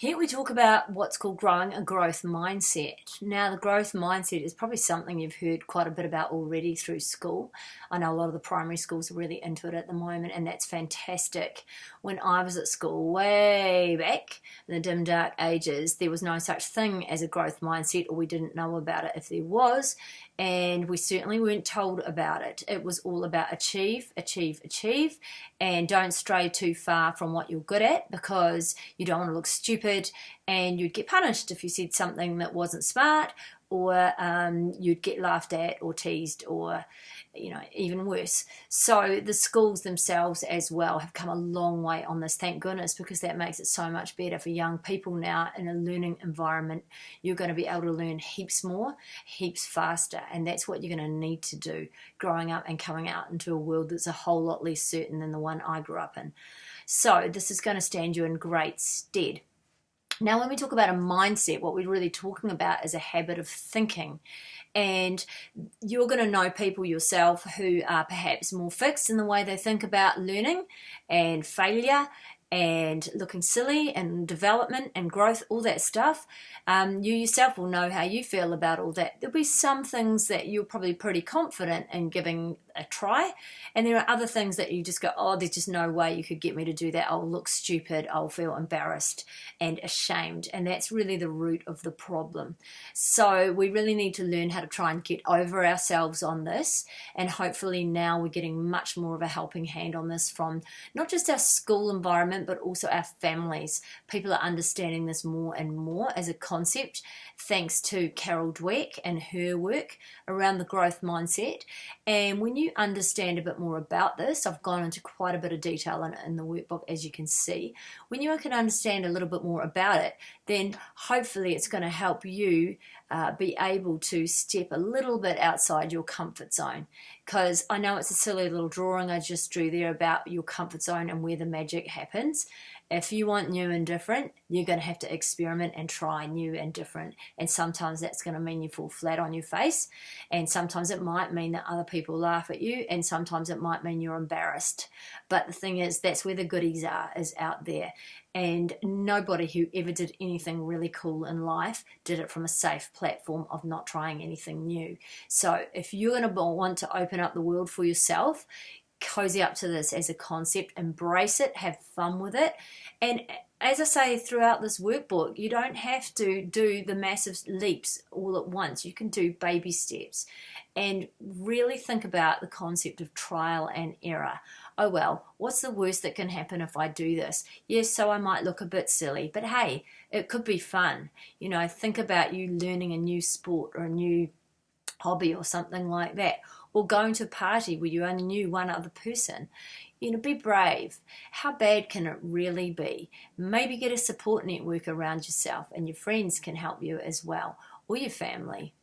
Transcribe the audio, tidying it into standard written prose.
Here we talk about what's called growing a growth mindset. Now, the growth mindset is probably something you've heard quite a bit about already through school. I know a lot of the primary schools are really into it at the moment, and that's fantastic. When I was at school, way back in the dim, dark ages, there was no such thing as a growth mindset, or we didn't know about it if there was, and we certainly weren't told about it. It was all about achieve, achieve, achieve, and don't stray too far from what you're good at because you don't want to look stupid and you'd get punished if you said something that wasn't smart, or you'd get laughed at or teased, or even worse. So the schools themselves as well have come a long way on this, thank goodness, because that makes it so much better for young people now. In a learning environment, you're going to be able to learn heaps more, heaps faster, and that's what you're going to need to do growing up and coming out into a world that's a whole lot less certain than the one I grew up in. So this is going to stand you in great stead. Now, when we talk about a mindset, what we're really talking about is a habit of thinking. And you're going to know people yourself who are perhaps more fixed in the way they think about learning and failure and looking silly and development and growth, all that stuff. You yourself will know how you feel about all that. There'll be some things that you're probably pretty confident in giving a try, and there are other things that you just go, oh, there's just no way you could get me to do that. I'll look stupid, I'll feel embarrassed and ashamed, and that's really the root of the problem. So we really need to learn how to try and get over ourselves on this, and hopefully now we're getting much more of a helping hand on this from not just our school environment but also our families. People are understanding this more and more as a concept thanks to Carol Dweck and her work around the growth mindset. And when you understand a bit more about this, I've gone into quite a bit of detail in the workbook, as you can see. When you can understand a little bit more about it, then hopefully it's going to help you be able to step a little bit outside your comfort zone. Because I know it's a silly little drawing I just drew there about your comfort zone and where the magic happens. If you want new and different, you're going to have to experiment and try new and different. And sometimes that's going to mean you fall flat on your face. And sometimes it might mean that other people laugh at you. And sometimes it might mean you're embarrassed. But the thing is, that's where the goodies are, is out there. And nobody who ever did anything really cool in life did it from a safe platform of not trying anything new. So if you're going to want to open up the world for yourself, cozy up to this as a concept, embrace it, have fun with it. And as I say throughout this workbook, you don't have to do the massive leaps all at once. You can do baby steps and really think about the concept of trial and error. Oh well, what's the worst that can happen if I do this? Yes, so I might look a bit silly, but hey, it could be fun. Think about you learning a new sport or a new hobby or something like that, or going to a party where you only knew one other person. Be brave. How bad can it really be? Maybe get a support network around yourself, and your friends can help you as well, or your family.